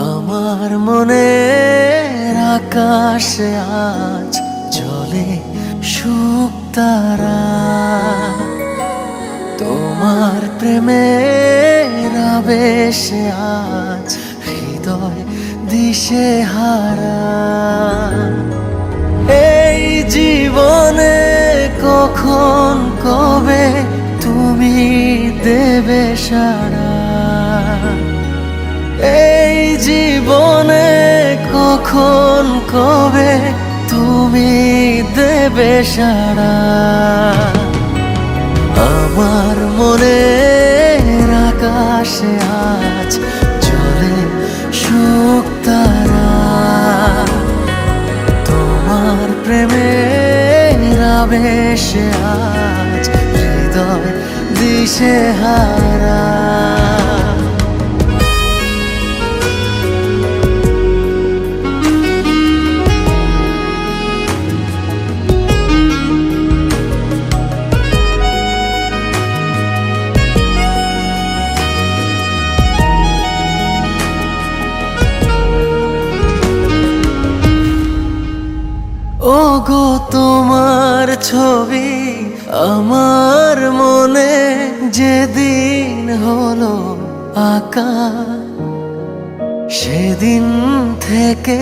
আমার মনের আকাশে আজ জ্বলে শুকতারা, তোমার প্রেমের আবেশে আজ হৃদয় দিশেহারা। এই জীবনে কখন কবে তুমি দেবে সাড়া, এই জীবনে কখন কবে তুমি দেবে সাড়া। আমার মনের আকাশে আজ জ্বলে শুকতারা, তোমার প্রেমের আবেশে আজ হৃদয় দিশেহারা। ওগো তোমার ছবি আমার মনে যেদিন হলো আঁকা, সেদিন থেকে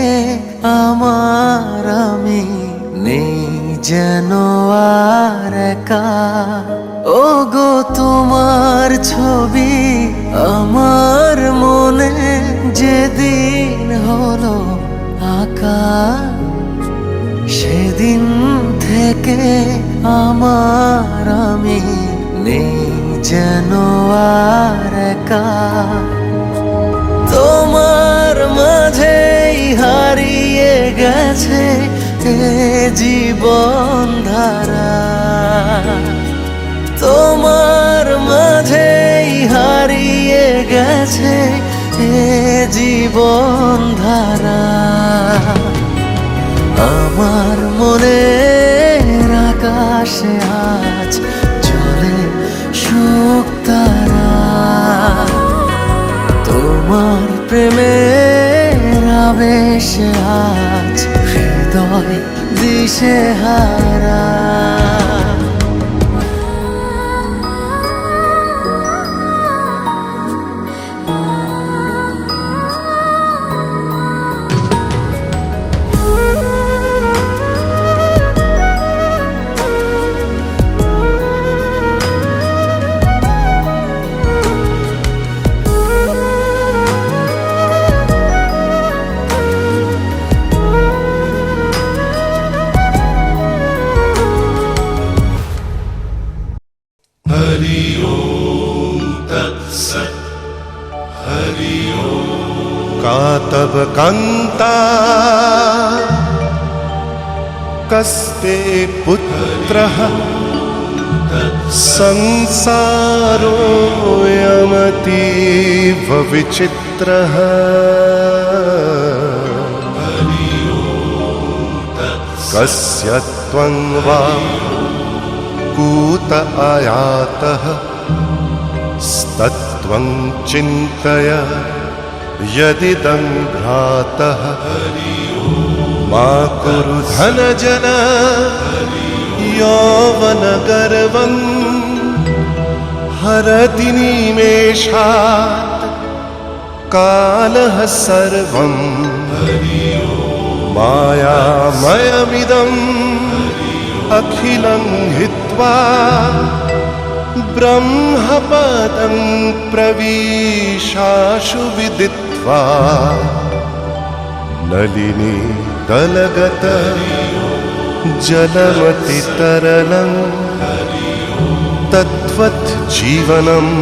আমার আমি নেই যেন আর একা। ওগো তোমার ছবি আমার মনে যেদিন হলো আঁকা, সেদিন থেকে আমার আমি নেই যেন আর একা। তোমার মাঝেই হারিয়ে গেছে এ জীবন ধারা, তোমার মাঝেই হারিয়ে গেছে এ জীবন ধারা। আমার মনের আকাশে আজ জ্বলে শুকতারা, তোমার প্রেমের আবেশে আজ হৃদয় দিশেহারা। हरि ओम तत्सत्। हरि ओम। का तव कान्ता कस्ते पुत्रः संसारोऽयमतीव विचित्रः। कस्य त्वं वा कूत आयातः स्तत्त्वं चिन्तय यदिदं भ्रातः। मा कुरु धनजन यौवनगर्वं हरति निमेषात् कालः सर्वं। मायामयमिदम् अखिलं हित्वा ब्रह्मपदं प्रविशाशु विदित्वा। नलिनी दलगत जलमतितरलं तद्वत् जीवनम्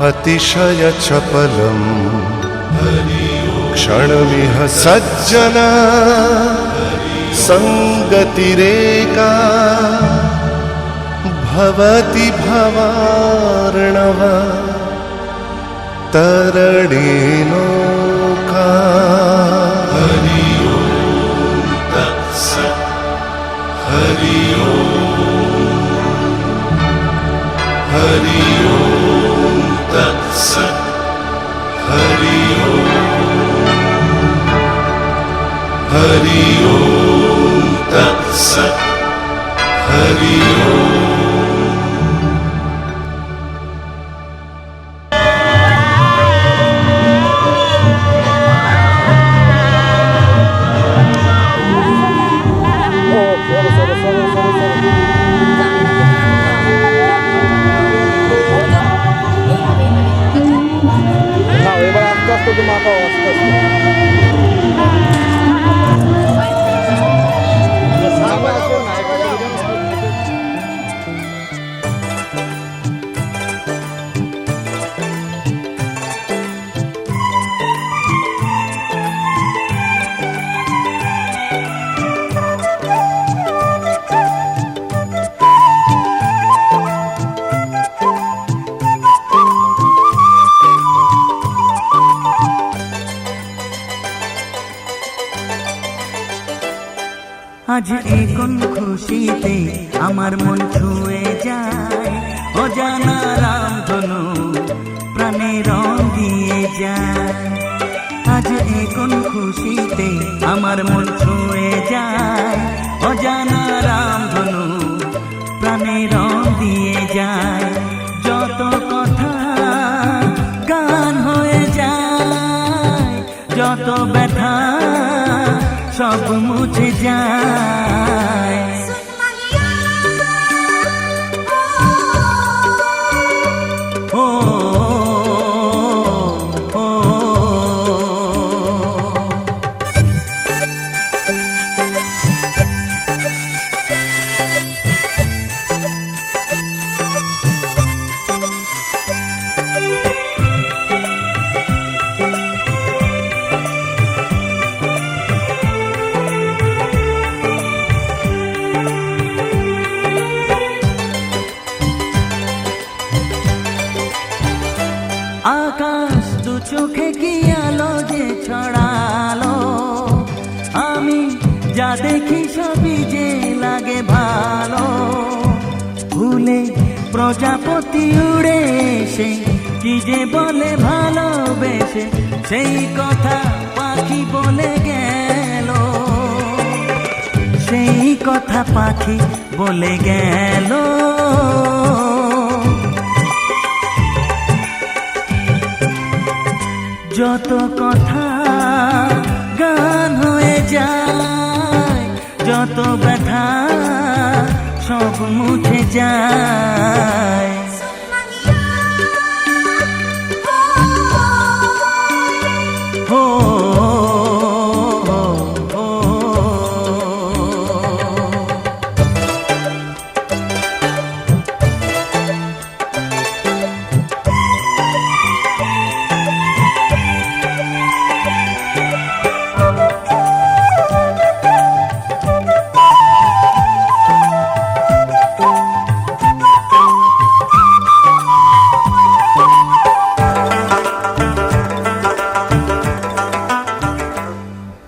अतिशय चपलम्। क्षणमिह सज्जना सङ्गतिरेका भवति भवार्णव तरणे नौका। हरि ओम तत्सत्। हरि ओम। हरि ओम तत्सत्। हरि ओम। हरि ओम तत्सत्। हरि ओम। এবার আস্তে আস্তে তো মাথাও আস্তে আস্তে আজ এখন খুশিতে আমার মন ছুঁয়ে যায়, অজানা রামধনু প্রাণে রং দিয়ে যায়। আজ এখন খুশিতে আমার মন ছুঁয়ে যায়, অজানা রামধনু প্রাণে রং দিয়ে যায়। যত কথা গান হয়ে যায়, যত ব্যথা সব মুছে যায়। ও ও আকাশ দু চোখে কি আলো যে ছড়ালো, আমি যা দেখি সবই যে লাগে ভালো। ভুলে প্রজাপতি উড়ে এসে কি যে বলে ভালোবেসে, সেই কথা পাখি বলে গেল, সেই কথা পাখি বলে গেল। যত কথা গান হয়ে যায়, যত ব্যথা সব মুছে যায়। ও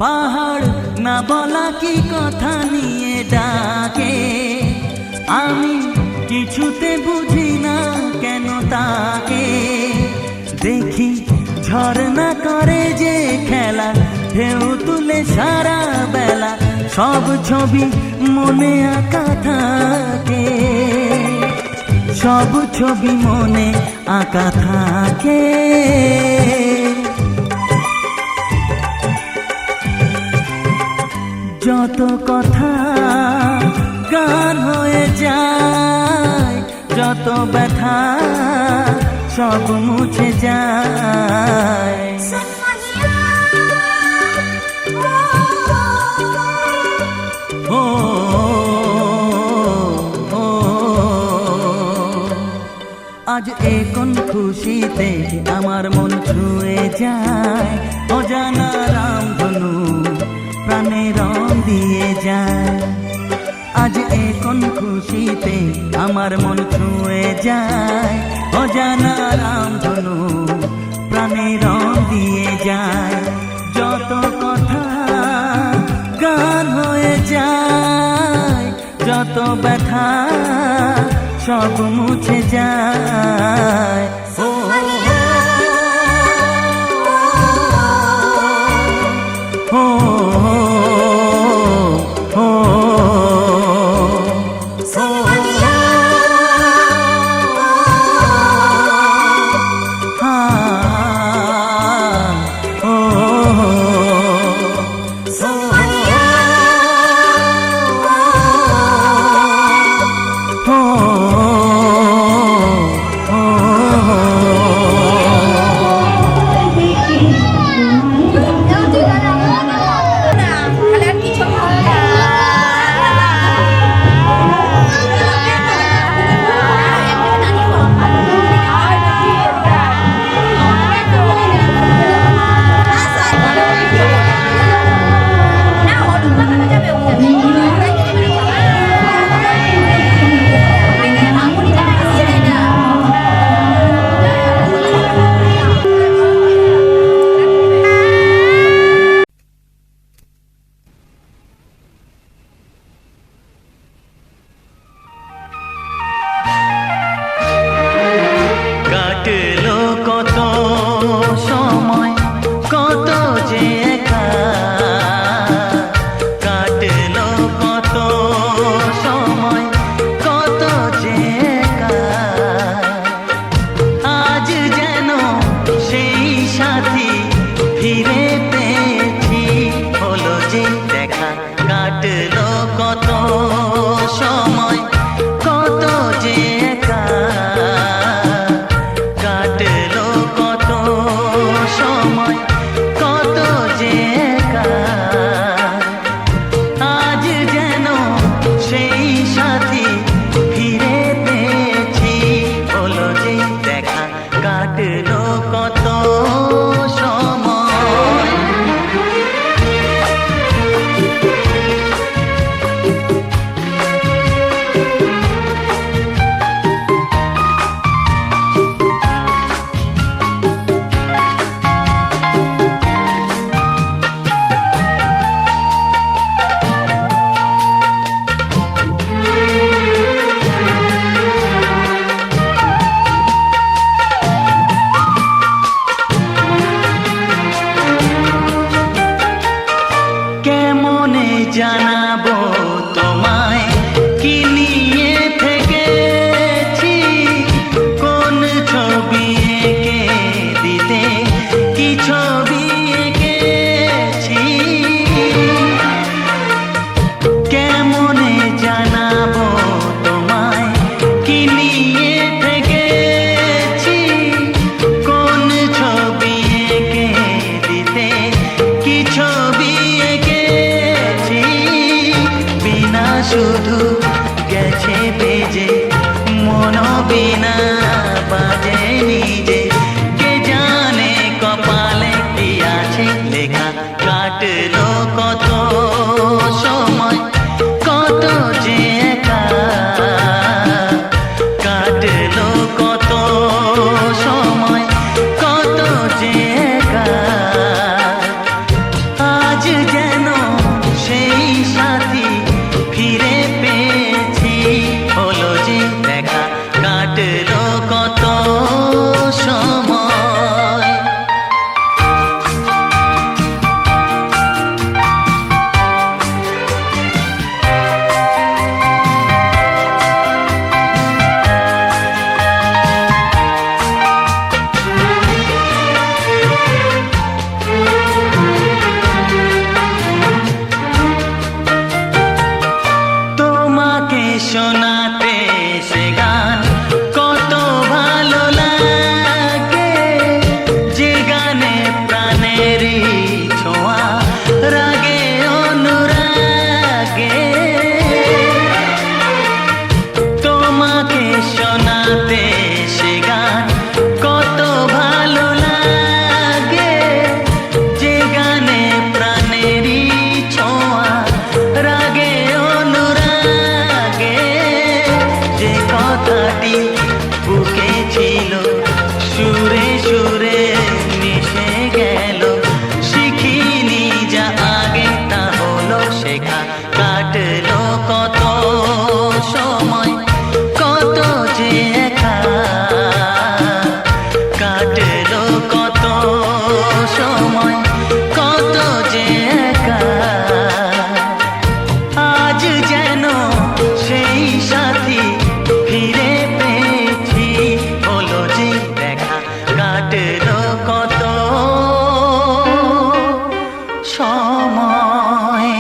পাহাড় না বলা কি কথা নিয়ে ডাকে, আমি কিছুতে বুঝি না কেন তাকে। দেখি ঝর্ণা করে যে খেলা, ঢেউ তুলে সারা বেলা, সব ছবি মনে আঁকা থাকে, সব ছবি মনে আঁকা থাকে। যত কথা গান হয়ে যায়, যত ব্যথা সব মুছে যায়। ও ও আজ এ কোন খুশিতে আমার মন ছুঁয়ে যায়, অজানা রামধনু প্রাণে রং দিয়ে যায়। আজ এ কোন খুশিতে আমার মন ছুঁয়ে যায়, অজানা রামধনু প্রাণে রং দিয়ে যায়। যত কথা গান হয়ে যায়, যত ব্যথা সব মুছে যায়। ও ও ও কাটলো কত সময়, কত যে একা, কাটলো কত সময়, কত যে একা। আজ যেন সেই সাথী ফিরে পেয়েছি, হলো যে দেখা। কাটলো কত সময়, কত যে একা, কাটলো কত সময়, কত যে একা। আজ যেন সেই সাথী ফিরে পেয়েছি, হলো যে দেখা। কাটলো কত সময়। কেমনে জানাবো তোমায় কি নিয়ে থেকেছি, কোন ছবি এঁকে দিতে, কি ছবি এঁকেছি। কেমনে জানাবো তোমায় কি নিয়ে থেকেছি, কোন ছবি এঁকে দিতে, কি ছবি এঁকেছি। বিনা শুধু গেছে বেজে, মন বিনা বাজে নিজে। কে জানে কপালে কি আছে লেখা। কাটলো কত সময়, কত যে একা, কাটলো কত সময়, কত যে একা। আজ যেন সেই সাথী ফিরে পেয়েছি, হলো যে দেখা। কাটলো কত সময়। তোমাকে শোনাতে সে গান কত ভালো লাগে, যে গানে প্রাণের ছোঁয়া রাগে অনুরাগে। তোমাকে শোনাতে সে গান মঙ্গলময়।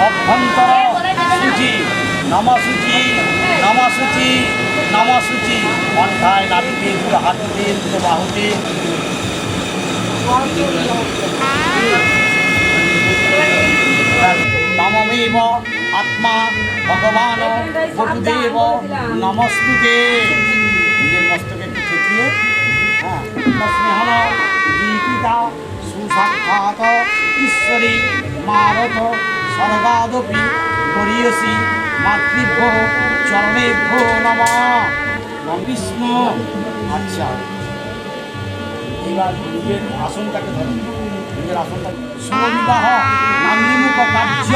অভ্যন্তর সূচি নমসূচি নমসূচি নমসূচি কণ্ঠায় নাভিতে দুটো হাতিতে দুটো বাহুতে নমমেব আত্মা ভগবান বসুদেব নমস্তুতে। নিজের মস্তকে একটু ঠেকিয়ে স্নেহন দীপিতা সুসাক্ষাৎ ঈশ্বরী মারথ স্বর্গাদপি গরীয়সী মাতৃভ্য চরণেভ্যো নমঃ বিষ্ণু। আচ্ছা, এবার নিজের আসনটাকে ধরুন, নিজের আসনটা সুবিবাহ নান্দিমুখ কার্য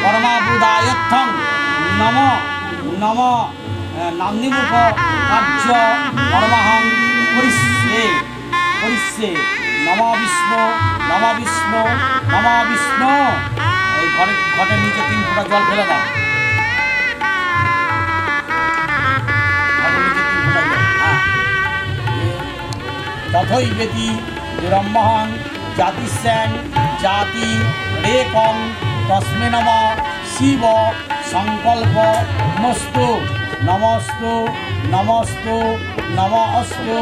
পরমাবুদায়ত্থং নম নম নান্দিমুখ কার্য পরমাহং করিষ্যে করিষ্যে নম বিষ্ণু নম বিষ্ণু নম বিষ্ণু। এই ঘটের নিচে 3 ফোঁটা জল ফেলে দাও, ঘটের নিচে 3 ফোঁটা জল। তথৈবেতি ব্রহ্মহং জাতিস্যাং জাতি রেকং তস্মে নম শিব সংকল্প নমস্তু নমস্তু নমস্তু নমস্তু।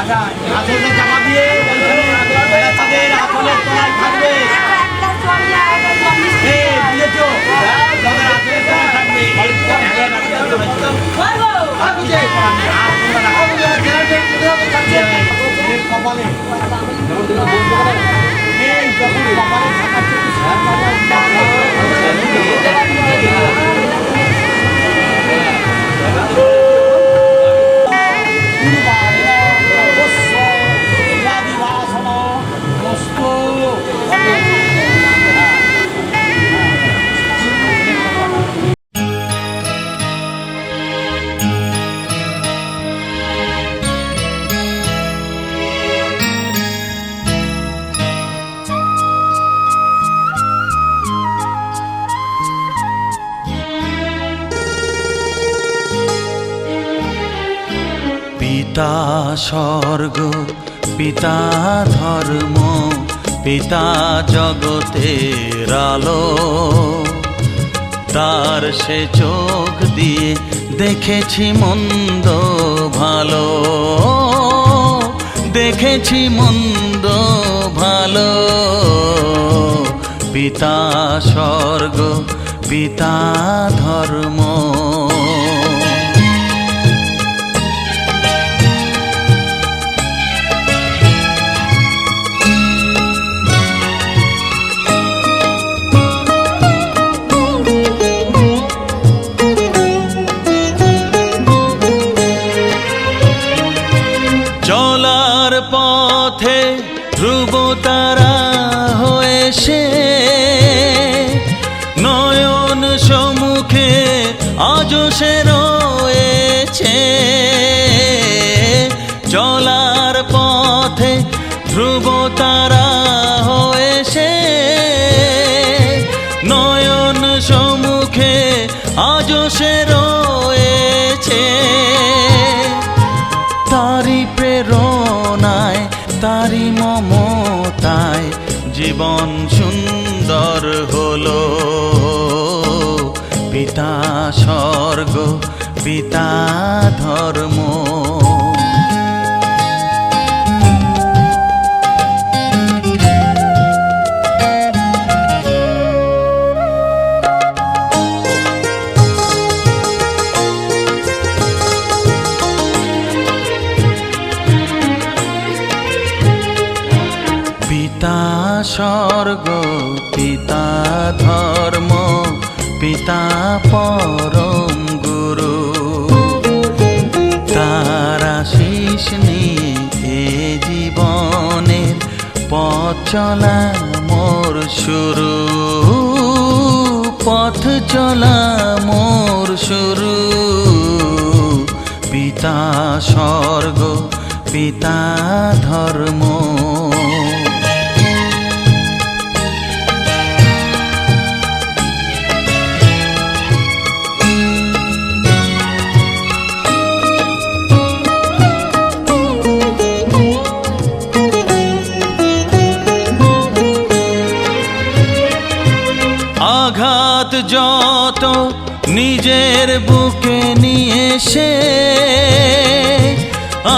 আচ্ছা, আসলটা চাপা দিয়ে তাদের আসলের তলায় থাকবে। বুঝেছো, যাদের আসলের তলায় থাকবে কপালে যখন কপালে থাকার পিতা স্বর্গ পিতা ধর্ম পিতা জগতের আলো, তার সে চোখ দিয়ে দেখেছি মন্দ ভালো, দেখেছি মন্দ ভালো। পিতা স্বর্গ পিতা ধর্ম। চলার পথে ধ্রুব তারা হয়ে সে নয়ন সম্মুখে আজও সে রয়েছে। চলার পথে ধ্রুব তারা হয়ে সে নয়ন সম্মুখে আজও সে রয়েছে। তারি প্রেরণায় তারি মমতায় জীবন সুন্দর হলো। পিতা স্বর্গ পিতা ধর্ম। পিতা স্বর্গ স্বর্গ পিতা ধর্ম পিতা পরম গুরু, তার আশিস নিয়ে এ জীবনের পথ চলা মোর শুরু, পথ চলা মোর শুরু। পিতা স্বর্গ পিতা ধর্ম। আঘাত যত নিজের বুকে নিয়ে সে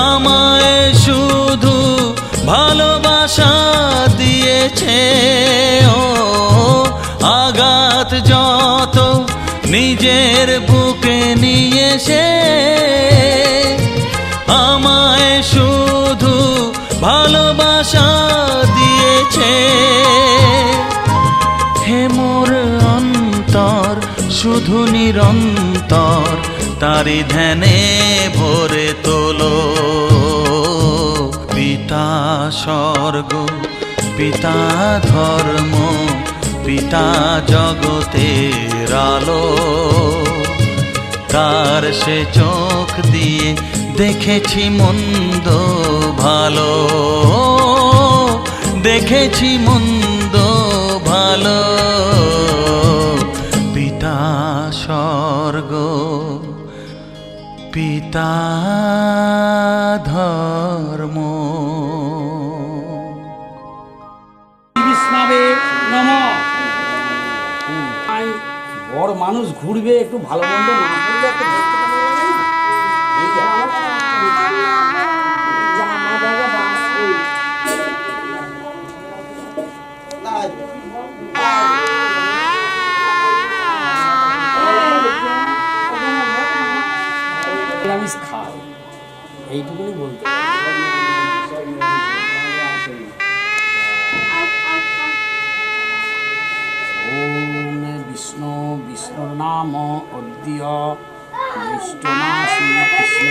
আমায় শুধু ভালোবাসা দিয়েছে। ও আঘাত যত নিজের বুকে নিয়ে সে আমায় শুধু ভালোবাসা দিয়েছে। হে মোর অন্তর শুধু নিরন্তর তারি ধ্যানে ভরে তোলো। পিতা স্বর্গ পিতা ধর্ম পিতা জগতের আলো, তার সে চোখ দিয়ে দেখেছি মন্দ ভালো, দেখেছি মন্দ ভালো। পিতা স্বর্গ পিতা ধর্ম। বিষ্ণবে নমঃ। বড় মানুষ ঘুরবে, একটু ভালো মন্দ না করলে একটু দেখতে কেমন লাগে না? এই যে নিরামিষ খায়, এইটুকুনি বলতে ওম বিষ্ণু বিষ্ণুর নাম অদ্য জ্যৈষ্ঠ মাসে কৃষ্ণ